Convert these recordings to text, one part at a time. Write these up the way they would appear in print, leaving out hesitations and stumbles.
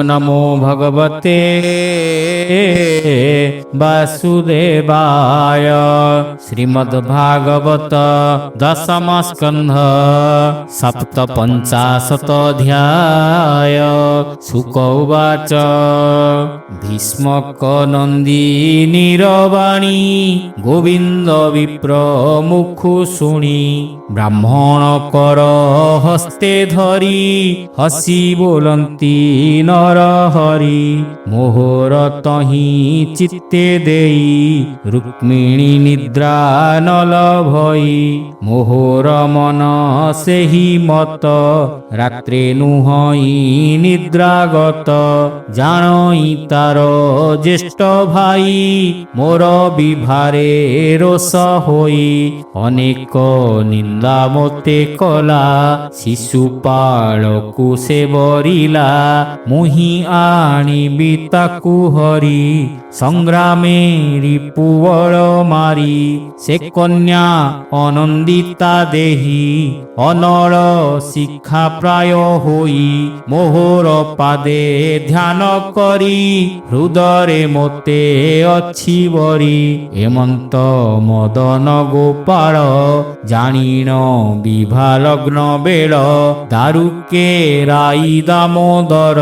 नमो भगवते वासुदेवाय। श्रीमद्भागवत दशम स्कंध सप्तपञ्चाशदोऽध्याय। शुक उवाच भीष्मक नन्दिनीरवाणी गोविंद विप्र मुखु शुणी ब्राह्मण कर हस्ते धरी हसी बोलंती नर हरि मोहर तहि चित्ते देई रुक्मिणी निद्रा नल भई मोहर मन सेहि मत रात्रे नुहई निद्रागत जानई तार ज्येष्ठ भाई मोर विभारे रोष होई अनेक निंदा मोते कला शिशुपाळकु से बरिला मुहि आनिबि ताकु हरि संग्रामे रिपुबल मारी से कन्या अनंदिता देही अनल शिक्षा प्राय होई मोहर पादे ध्यान करी हृदय मोते अच्छी बरी हेमंत मदन गोपाल जानिन विभा लग्न बेल दारुके राई दामोदर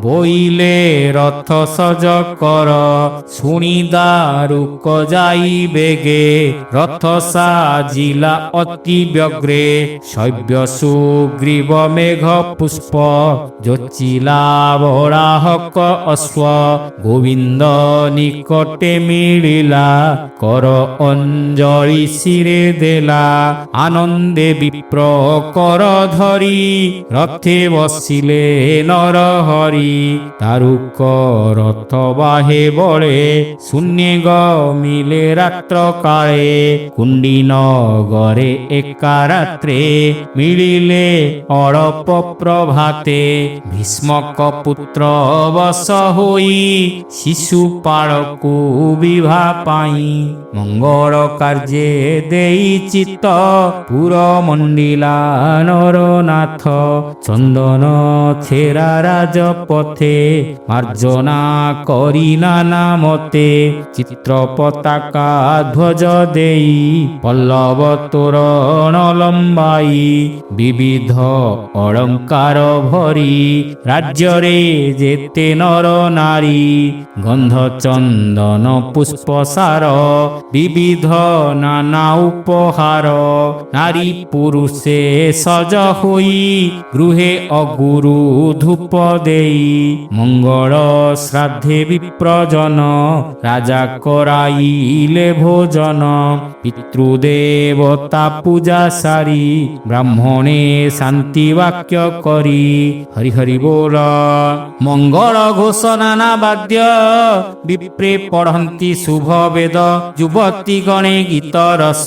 बोइले रथ सज कर शुणी दारुक जाई बेगे रथ साजिला अति व्यग्रे शैव्य सुग्रीव मेघ पुष्प जोचिला बराहक अश्व गोविंद निकटे मिलिला कर अंजलि शिरे देला आनंदे विप्र कर धरी रथे बसिले नर हरि तारुक रथ बाहे बळे शून्य गमिले रात्र काळे कुंडी नगरे एका रात्रे मिलिले अळप प्रभाते भीष्मक पुत्र बस होई शिशुपाळकु विभा पाई मंगल कार्ये देई चित्त पुर मंडिला नरनाथ चंदन छेरा राजपथे मार्जना करी नाना मते चित्र पताका ध्वज देई पल्लव तोरण लंबाई विविध अलंकार भरी राज्य रे जेते नर नारी गंध चंदन पुष्प सार विविध नाना उपहार नारी पुरुषे सज होई गृहे अगुरु धूप देई मंगल श्राद्धे विप्रजन राजा कराइले भोजन पितृदेवता पूजा सारी ब्राह्मणे शांति वाक्य करी हरि हरि बोल मंगल घोषणा ना वाद्य विप्रे पढ़ंती शुभ वेद युवती गणे गीत रस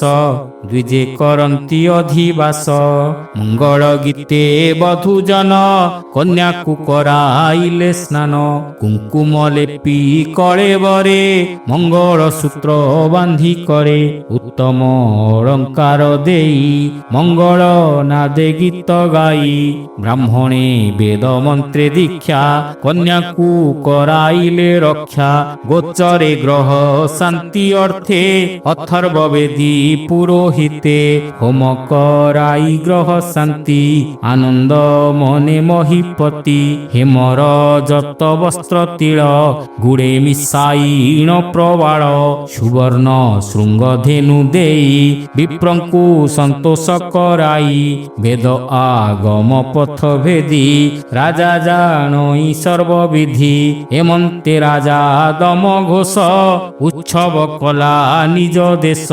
द्विजे करंती अधिवास मंगल गीते बधुजन कन्या को कराइले स्नान कुंकुम लेपी कलेबरे मंगल सूत्र बांधी करे उत्तम अलंकार देई मंगल नादे गीत गाई ब्राह्मणे वेद मंत्रे दीक्षा कन्या को कराइले रक्षा गोचरे ग्रह शांति अर्थे अथर्व वेदी पुरोहिते होम कराई ग्रह शांति आनंद मने महिपति हेमर जत वस्त्र तिल गुड़े मिसाईण प्रबाल सुवर्ण श्रृंग धेनु देई विप्रंकु संतोष कराई वेद आगम पथ भेदी राजा जानई सर्वविधि हेमंते राजा दम घोष उत्सव कला निज देश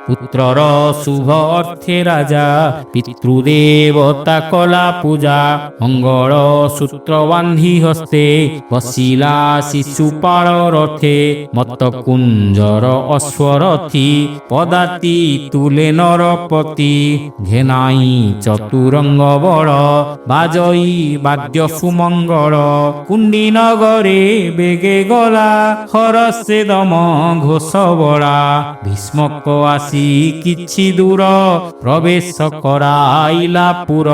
पुत्रर शुभ अर्थे राजा पितृदेवता कला पूजा मंगल सूत्र बांधी हस्ते बसिला शिशुपाल रथे मत कुंजर अश्वरथी पदाति तुले नरपति घेनाई चतुरंग बल बाजई বাদ্য সুমঙ্গল কুণ্ডী নগরে বেগে গলা হরসে দম ঘোষ বলা ভীষ্মক আসি କିଛି ଦୂର ପ୍ରବେଶ କରାଇଲା ପୁର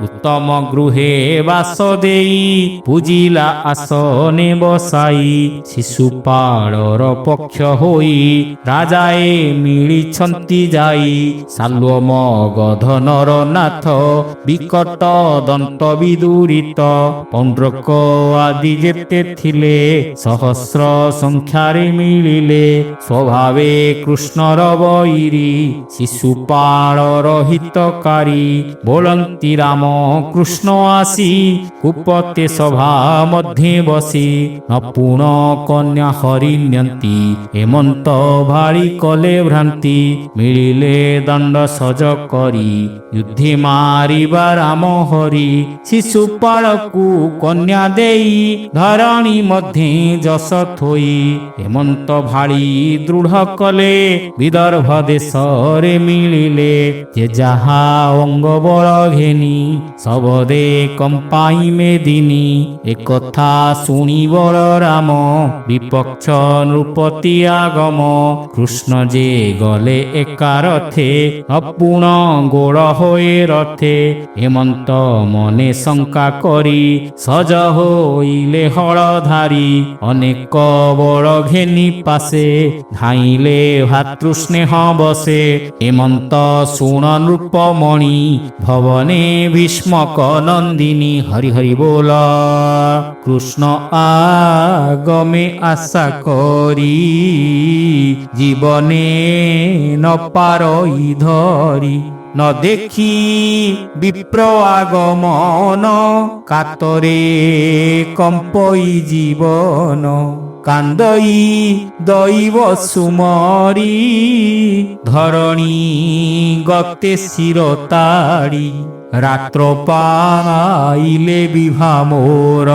ଉତ୍ତମ ଗୃହେ ବାସ ଦେଇ ପୂଜିଲା ଆସନେ ବସାଇ ଶିଶୁପାଳର ପକ୍ଷ ହୋଇ ରାଜାଏ ମିଳିଛନ୍ତି ଯାଇ ସାଲ୍ୱମ ଗଧନର ନାଥ ବିକଟ ଦନ୍ତ ବିଦୁରିତ ପଣ୍ଡ୍ରକ ଆଦି ଯେତେ ଥିଲେ ସହସ୍ର ସଂଖ୍ୟାରେ ମିଳିଲେ ସ୍ୱଭାବେ କୃଷ୍ଣର ବୈରୀ ଶିଶୁପାଳର ହିତକାରୀ ବୋଳନ୍ତି ରାମ କୃଷ୍ଣ ଆସି କୁପତେ ସଭା ମଧ୍ୟେ ବସି ନପୁଣ କନ୍ୟା ହରି ନିଅନ୍ତି ହେମନ୍ତ ଭାଳି କଲେ ଭ୍ରାନ୍ତି ମିଳିଲେ ଦଣ୍ଡ ସଜ କରି ଯୁଦ୍ଧି ମାରିବା ରାମ ହରି ଶିଶୁପାଳକୁ କନ୍ୟା ଦେଇ ଧରଣୀ ମଧ୍ୟେ ଯଶ ଥୋଇ ହେମନ୍ତ ଭାଳି ଦୃଢ଼ କଲେ ବିଦର୍ଭ ଦେଶରେ ମିଳିଲେ ଯେ ଯାହା ଅଙ୍ଗ ବଳ ଘେନି ସବଦେ କମ୍ପାଇ ମେଦିନୀ ଏକଥା ଶୁଣି ବଳ ରାମ ବିପକ୍ଷ ନୃପତି ଆଗମ କୃଷ୍ଣ ଯେ ଗଲେ ଏକା ରଥେ ଅପୁଣ ଗୋଳ ହୋଇ ରଥେ ହେମନ୍ତ ମନେ ଶଙ୍କା କରି ସଜ ହୋଇଲେ ହଳଧାରୀ ଅନେକ ବଳ ଘେନି ପାଶେ ଧାଇଁଲେ ଭାତୃସ୍ନେହ ବସେ ହେମନ୍ତ ଶୁଣ ନୃପମଣି ଭବନେ ଭୀଷ୍ମକ ନନ୍ଦିନୀ ହରି ହରି ବୋଲ କୃଷ୍ଣ ଆଗମେ ଆଶା କରି ଜୀବନେ ନ ପାରଇ ଧରି ନ ଦେଖି ବିପ୍ର আগমন কাতরে কম্পই জীবন কান্দই দৈব সুমরি ধরণী গতে শিরতাড়ি রাত্র পাইলে বিভা মোর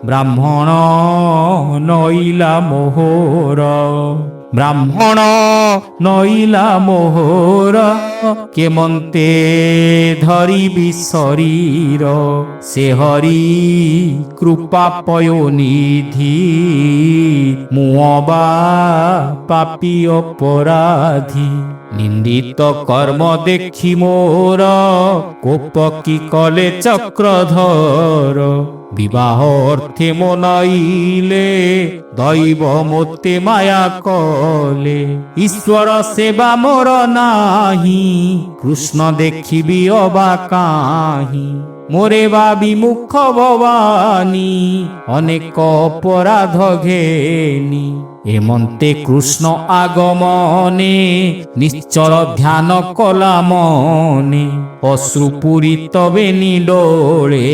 ব্রাহ্মণ নইলা মোহর ব্রাহ্মণ নইলা মোহর কেমন্তে ধরিবি শরীর সে হরি কৃপা পয়োনিধি মুবা পাপী অপরাধী নিন্দিত কর্ম দেখি মোর কোপ কি কলে চক্রধর বিবাহ অর্থে মনাইলে দৈব মতে মায়া কলে ঈশ্বর সেবা মোর নাহি কৃষ্ণ দেখিবি অবা কাহি মোরে বা বিমুখ ভবানী অনেক অপরাধ ঘেনি হেমন্তে কৃষ্ণ আগমনে নিশ্চল ধ্যান কলা মনে অশ্রু পূরিত বেনি ডোলে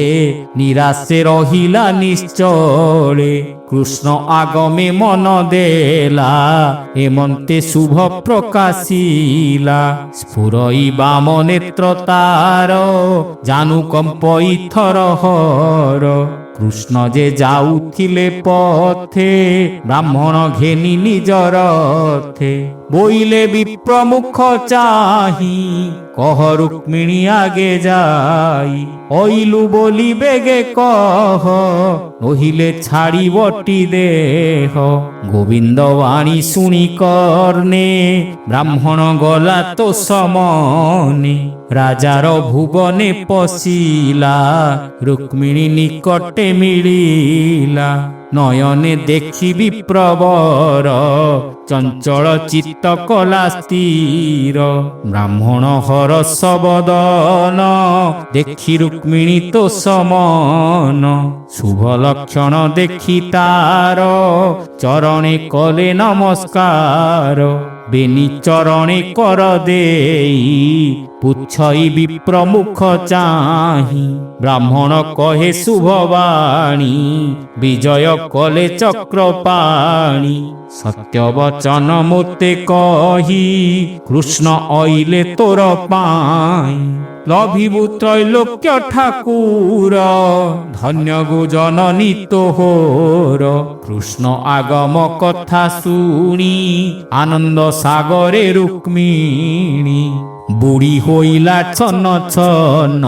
নিরাশে রহিলা নিশ্চলে কৃষ্ণ আগমে মন দেলা হেমন্তে শুভ প্রকাশিলা স্ফুরই বাম নেত্র তার জানু কম্পই থর হর কৃষ্ণ যে যাউଥିଲେ পথে ব্রাহ্মণ ঘেনি নিজ রথে বইলে বিপ্রমুখ চাহি কহ রুক্মিণী আগে যাই অইলু বলি বেগে কহ নহিলে ছাড়িবটি দেহ গোবিন্দ বাণী শুনি কর্ণে ব্রাহ্মণ গলা তো সমনে রাজার ভুবনে পশিলা রুক্মিণী নিকটে মিলিলা নয়নে দেখিবি প্রবর চঞ্চল চিত্ত কলা স্থির ব্রাহ্মণ হরস বদন দেখি রুক্মিণী তো সমন শুভ লক্ষণ দেখি তার চরণে কলে নমস্কার বেনি চরণে কর দেই পুছই বিপ্রমুখ চাহি ব্রাহ্মণ কহে শুভবাণী বিজয় কলে চক্রপাণী সত্যবচন মোতে কহি কৃষ্ণ অইলে তোর পাই লভিবু ত্রৈলোক্য ঠাকুর ধন্য গো জননী তোহর কৃষ্ণ আগম কথা শুনি আনন্দ সাগরে রুক্মিণী বুড়ি হইলা ছন্ন ছন্ন,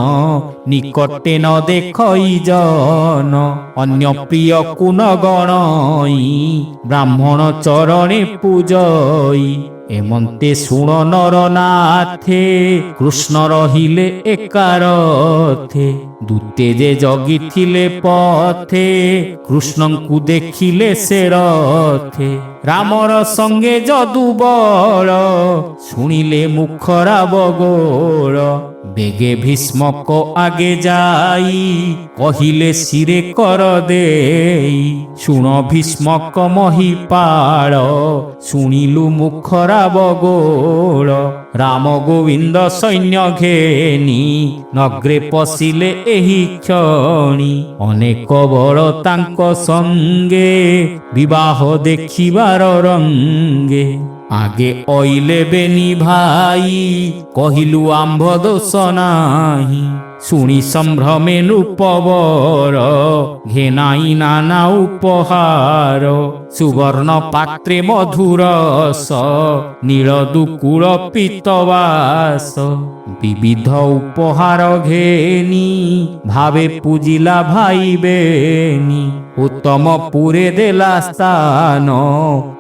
নিকটে ন দেখই জন। অন্য প্রিয় কুণ গণই, ব্রাহ্মণ চরণে পূজই। এমন্তে শুণ নরনাথে, কৃষ্ণ রহিলে একারথে। দূতে যে জগিଥିଲେ পথে, কৃষ্ণଙ୍କୁ ଦେଖିଲେ ସେ ରଥେ। ରାମର ସଙ୍ଗେ ଯଦୁବଳ, ଶୁଣିଲେ ମୁଖ ରାବ ଗୋଳ। ବେଗେ ଭୀଷ୍ମକ ଆଗେ ଯାଇ, କହିଲେ ଶିରେ କର ଦେଇ। ଶୁଣ ଭୀଷ୍ମକ ମହିପାଳ, ଶୁଣିଲୁ ମୁଖ ରାବ ଗୋଳ। ରାମ ଗୋବିନ୍ଦ ସୈନ୍ୟ ଘେନି, ନଗ୍ରେ ପଶିଲେ ଏହି କ୍ଷଣି। ଅନେକ ବଳ ତାଙ୍କ ସଙ୍ଗେ, ବିବାହ ଦେଖିବାର ରଙ୍ଗେ। ଆଗେ ଅଇଲେ ବେନି ଭାଇ, କହିଲୁ ଆମ୍ଭ ଦୋଷ ନାହିଁ। ଶୁଣି ସମ୍ଭ୍ରମେ ନୃପବର, ଘେନାଇ ନାନା ଉପହାର। ସୁବର୍ଣ୍ଣ ପାତ୍ରେ ମଧୁରସ, ନୀଳ ଦୁକୁଳ ପୀତବାସ। ବିବିଧ ଉପହାର ଘେନି, ଭାବେ ପୂଜିଲା ଭାଇ ବେନି। ଉତ୍ତମ ପୁରେ ଦେଲା ସ୍ଥାନ,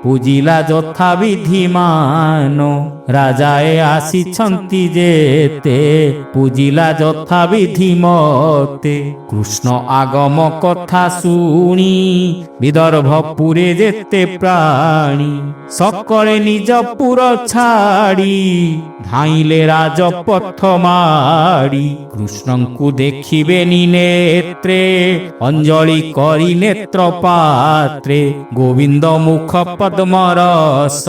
ପୂଜିଲା ଯଥା ବିଧିମାନ। ରାଜାଏ ଆସିଛନ୍ତି ଯେତେ, ପୂଜିଲା ଯଥା ବିଧି ମତେ। କୃଷ୍ଣ ଆଗମ କଥା ଶୁଣି, ବିଦର୍ଭ ପୁରେ ଯେତେ ପ୍ରାଣୀ। ସକଳେ ନିଜ ପୁର ଛାଡ଼ି, ଧାଇଁଲେ ରାଜପଥ ମାଡ଼ି। କୃଷ୍ଣଙ୍କୁ ଦେଖିବେନି ନେତ୍ରେ, ଅଞ୍ଜଳି କରି ନେତ୍ର ପାତ୍ରେ। ଗୋବିନ୍ଦ ମୁଖ ପଦ୍ମରସ,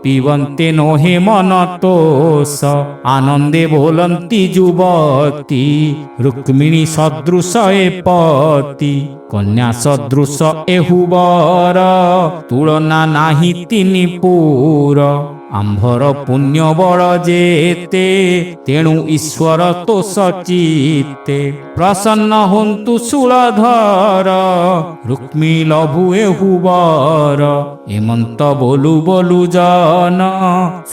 ପିବନ୍ତେ ନୋହେ ମନ ତୋଷ। ଆନନ୍ଦେ ବୋଲନ୍ତି ଯୁବତୀ, ରୁକ୍ମିଣୀ ସଦୃଶ ଏ ପତି। କନ୍ୟା ସଦୃଶ ଏହୁ ବର, ତୁଳନା ନାହିଁ ତିନି ପୁର। ଆମ୍ଭର ପୁଣ୍ୟ ବଳ ଯେତେ, ତେଣୁ ଈଶ୍ୱର ତୋଷ ଚିତ୍ତେ। ପ୍ରସନ୍ନ ହୁଅନ୍ତୁ ଶୂଳଧର, ରୁକ୍ମୀ ଲଭୁ ଏହୁ ବର। ଏମନ୍ତ ବୋଲୁ ବୋଲୁ ଜନ,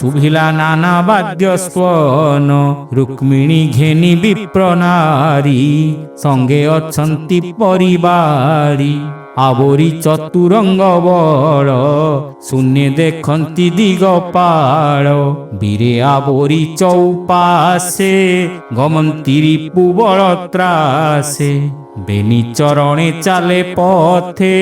ଶୁଭିଲା ନାନା ବାଦ୍ୟ ସ୍ୱନ। ରୁକ୍ମିଣୀ ଘେନି ବିପ୍ର ନାରୀ, ସଙ୍ଗେ ଅଛନ୍ତି ପରିବାରୀ। ଆବୋରି ଚତୁରଙ୍ଗ ବଳ, ଶୂନ୍ୟ ଦେଖନ୍ତି ଦିଗପାଳ। ବୀରେ ଆବୋରି ଚଉପାଶେ, ଗମନ୍ତି ରିପୁ ବଳ ତ୍ରାସେ। ବେନି ଚରଣେ ଚାଲେ ପଥେ,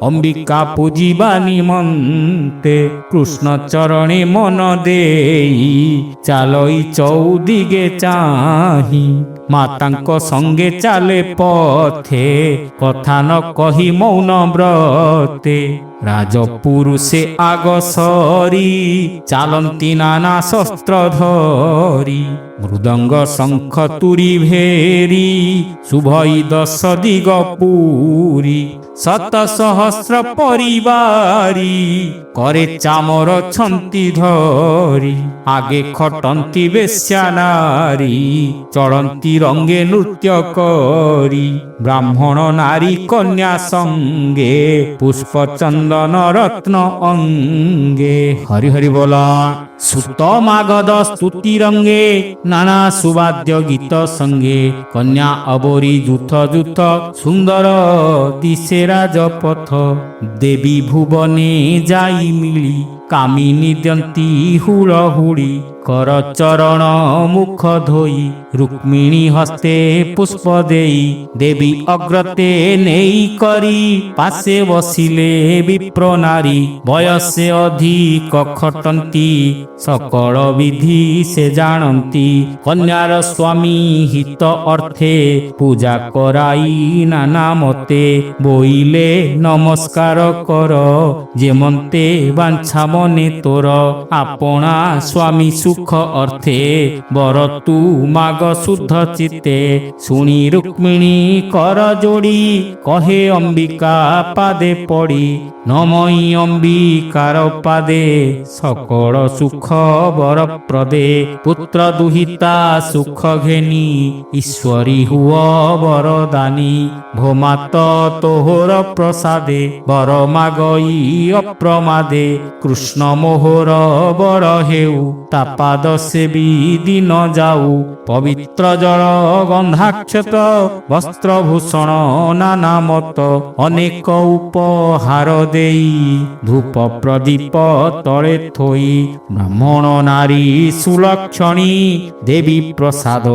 ଅମ୍ବିକା ପୂଜିବା ନିମନ୍ତେ। କୃଷ୍ଣ ଚରଣେ ମନ ଦେଇ, ଚାଲଇ ଚଉଦିଗେ ଚାହିଁ। ମାତାଙ୍କ ସଙ୍ଗେ ଚାଲେ ପଥେ, କଥା ନ କହି ମୌନ ବ୍ରତେ। ରାଜପୁରୁଷେ ଆଗ ସରି, ଚାଲନ୍ତି ନାନା ଶସ୍ତ୍ର ଧରି। ମୃଦଙ୍ଗ ଶଙ୍ଖ ତୁରୀ ଭେରି, ଶୁଭଇ ଦଶ ଦିଗ ପୁରୀ। ଶତ ସହସ୍ର ପରିବାରୀ, করে চামর ছন্তি ধরি। আগে খটন্তি বেশ্যা নারী, চড়ন্তি রঙ্গে নৃত্য করি। ব্রাহ্মণ নারী কন্যা সঙ্গে, পুষ্প চন্দন রত্ন অঙ্গে। হরি হরি বলা। সুত মাগধ স্তুতি রঙ্গে, নানা সুবাদ্য গীত সঙ্গে। কন্যা অবরী যুথ যুথ, সুন্দর দিশে রাজপথ। দেবী ভুবনে যাই মিলি, কামিনী দিয়ন্তি হুড়হুড়ি। কর চরণ মুখ ধোই, রুক্মিণী হস্তে পুষ্প দেই। দেবী অগ্রতে নেই করি, পাশে বসিলে বিপ্র নারী। বয়সে অধিক খটন্তি, সকল বিধি সে জানন্তি। কন্যার স্বামী হিত অর্থে, পূজা করাই নানা মতে। বইলে নমস্কার কর, যেমন্তে বাঞ্ছা মনে তোর। আপনা স্বামী সুখ অর্থে, বর তু মাগ শুদ্ধ চিত্তে। শুনি রুক্মিণী কর যোড়ি, কহে অম্বিকা পাদে পড়ি। নমই অম্বিকার পাদে, সকল সুখ বর প্রদে। পুত্র দুহিতা সুখ ঘেনি, ঈশ্বরী হুয় বরদানী। ভোমাত তোহর প্রসাদে, বর মাগই অপ্রমাদে। কৃষ্ণ কৃষ্ণ মোহর বর হেউ তা পাদ সেবি দিন যাউ পবিত্র জল গন্ধাক্ষত বস্ত্রভূষণ নানা মত অনেক উপহার দেই ধূপ প্রদীপ তଳେ থই ব্রাহ্মণ নারী সুলক্ষণী দেবী প্রসাদ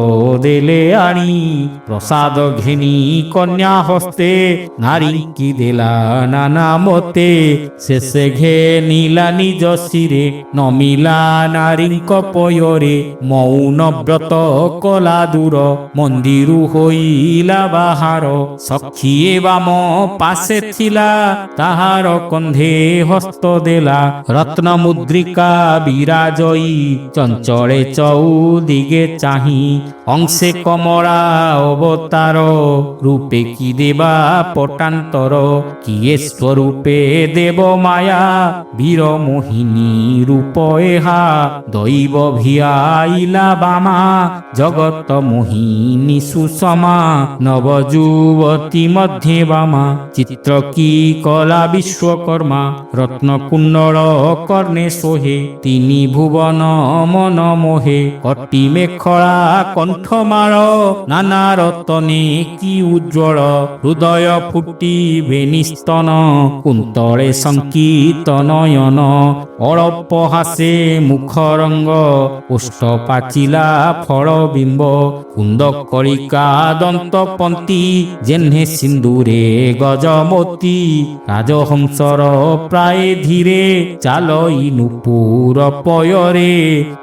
দেলে আনি প্রসাদ ঘেনি কন্যা হস্তে নারী কি দেলা নানা মতে শেষে ঘে নীলা নিজ শিরে নমিলা নারীଙ୍କ পୟରେ মৌন ব্রত কলা দূর মন্দিরু হইলা বাহার সখিয়ে বাম পাশে থিলা তাহার কন্ধে হস্ত দেলা রত্ন মুদ্রিকা বিরাজয়ী চঞ্চলে চৌদিগে চাহি অংশে কমলা অবতার রূপে কি দেবা পটান্তর কিয়ে স্বরূপে দেব মায়া বীর মোহিনী রূপ এহা দৈব ভিয়াইলা বামা জগত মোহিনী সুষমা নবযুবতী মধ্যে বামা চিত্র কি কলা বিশ্বকর্মা রত্ন কুণ্ডল কর্ণে সোহে তিনি ভুবন মন মোহে কটি মেখলা কণ্ঠমাଳ নানা রতনে কি উজ্জ্বল হৃদয় ফুটি বেনিস্তন কুন্তলে সংকিত নয়ন অଳପ হাসে মুখ রঙ্গ ওষ্ঠ পাচিলা ফল বিম্ব কুন্দ কলিকা দন্ত পন্তি জেহ্নে সিন্দুরে গজমতি রাজহংসর প্রায় ধীরে চালই নুপুর পয়রে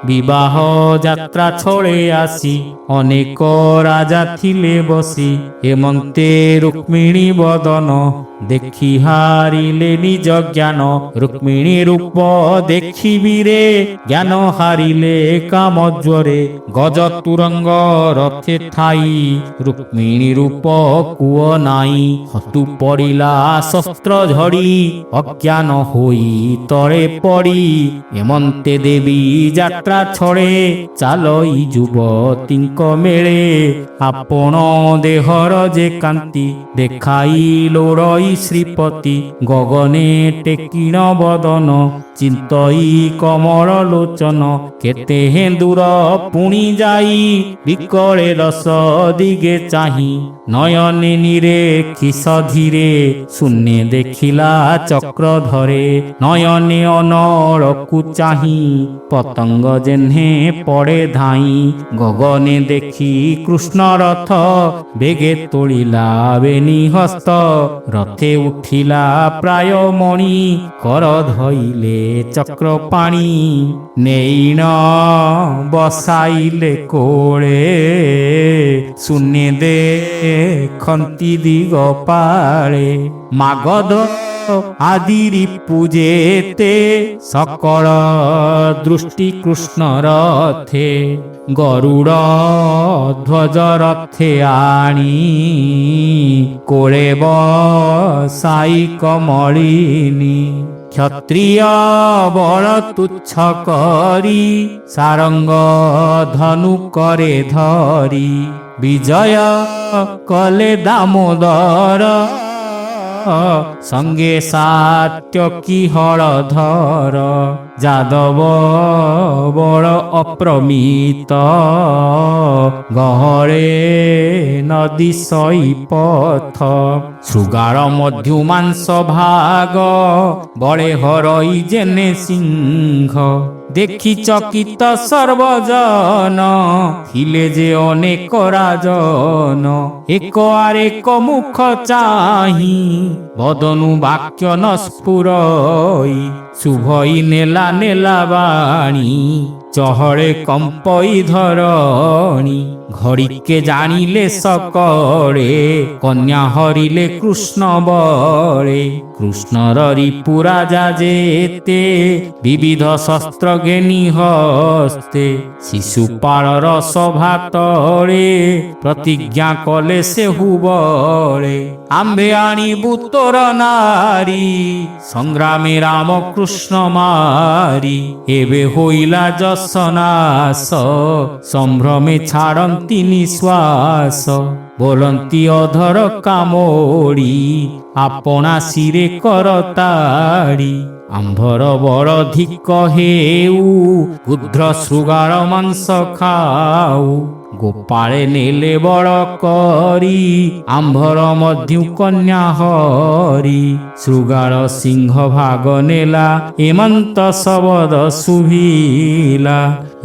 বিবাহ যাত্রা ছড়ে আসি অনেক রাজা থিলে বসি হেমন্তে রুক্মিণী বদন দেখি হারিলে নিজ জ্ঞান রুক্মিণী রূপ দেখিবিরে জ্ঞান হারিলে কামজ্বরে গজ তুরঙ্গ রথে ঠাই রুক্মিণী রূপ কুয় নাই হতু পড়িলা শস্ত্র ঝড়ি অজ্ঞান হই তরে পড়ি হেমন্তে দেবী যাত্রা ছড়ে চালই যুবতীଙ୍କ মেଳେ আপন দেহর যে কান্তি দেখাইল রই শ্রীপতি গগনে টেকিণ বদন চিন্তই কমল লোচন কেতে দূর পুଣି যাই বিকଳେ রস দিগে চাহি নয়নে নিরে খিস ধীরে শূন্যে দেখিলা চক্র ধরে নয়নে অনরকু চাহি পতঙ্গ জেহ্নে পড়ে ধাই গগনে দেখি কৃষ্ণ রথ বেগে তোলিলা বেনি হস্ত রথে উঠিলা প্রায় মণি কর ধইলে চক্র পাণি নেইন বসাইলে কোলে শূন্যে দেখন্তি দিগ পাଳେ মাগধ আদিরি পূজেতে সকল দৃষ্টি কৃষ্ণ রথে গরুড় ধ্বজ রথে আনি কোলে বসাই কমলিনী ক্ষত্রিয় বল তুচ্ছ করি সারঙ্গ ধনু করে ধরি বিজয় কলে দামোদর সঙ্গে সাত্যকী হলধর যাদব বড় অপ্রমিত গহরে নদী সই পথ শৃগার মধ্যমাংস ভাগ বড়ে হরই জেনে সিংহ দেখি চকিত সর্বজন ଥିଲେ যে অনেক রাজন এক আর এক মুখ চাহি বদনু বাক্য ন স্ফুরই শুভই নেলা নেলা বাণী চহরে কম্পই ধরণী ঘড়িকে জানিলে সকলে কন্যা হরিলে কৃষ্ণ বলে কৃষ্ণর রিপুরা যেতে বিবিধ শস্ত্র ঘেনি হস্তে শিশুপাଳର সভা তଳେ প্রতিজ্ঞা কলে সে হুবলে আম্বে আনিবু তোর নারী সংগ্রামে রাম কৃষ্ণ মারি এবে হইলা যশনাশ সম্ভ্রমে ছাড়ন্তি নিঃশ্বাস बोलंती अधर कामोड़ी आपना सिरे करताड़ी ଆମ୍ଭର ବଡ଼ ଧିକ ହେଉ କ୍ଷୁଦ୍ର ଶୃଗାଳ ମାଂସ ଖାଉ। ଗୋପାଳେ ନେଲେ ବଡ଼ କରି ଆମ୍ଭର ମଧ୍ୟ କନ୍ୟା ହରି। ଶୃଗାଳ ସିଂହ ଭାଗ ନେଲା ଏମନ୍ତ ଶବଦ ଶୁଭିଲା।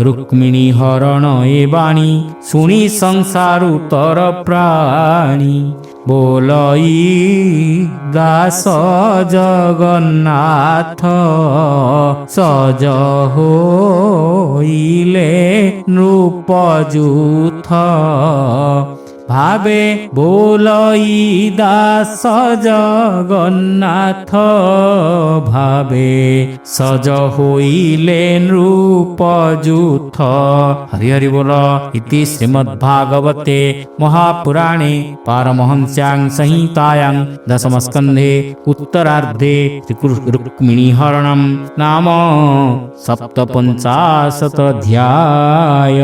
ରୁକ୍ମିଣୀ ହରଣ ଏ ବାଣୀ ଶୁଣି ସଂସାରୁ ତର ପ୍ରାଣୀ। ବୋଲଇ ଦାସ ଜଗନ୍ନାଥ ସଜ ହୋଇଲେ ନୃପଯୁଥ। ଭାବେ ବୋଲଇ ଦାସ ଜଗନ୍ନାଥ ଭାବେ ସଜ ହୋଇଲେ ନୃପଯୁଥ। ହରି ହରି ବୋଲ। ଇତି ଶ୍ରୀମଦ୍ଭାଗବତେ ମହାପୁରାଣେ ପାରମହଂସ୍ୟାଂ ସଂହିତାୟାଂ ଦଶମସ୍କନ୍ଧେ ଉତ୍ତରାର୍ଧେ ରୁକ୍ମିଣୀ ହरणं ନାମ ସପ୍ତପଞ୍ଚାଶତ ଅଧ୍ୟାୟ।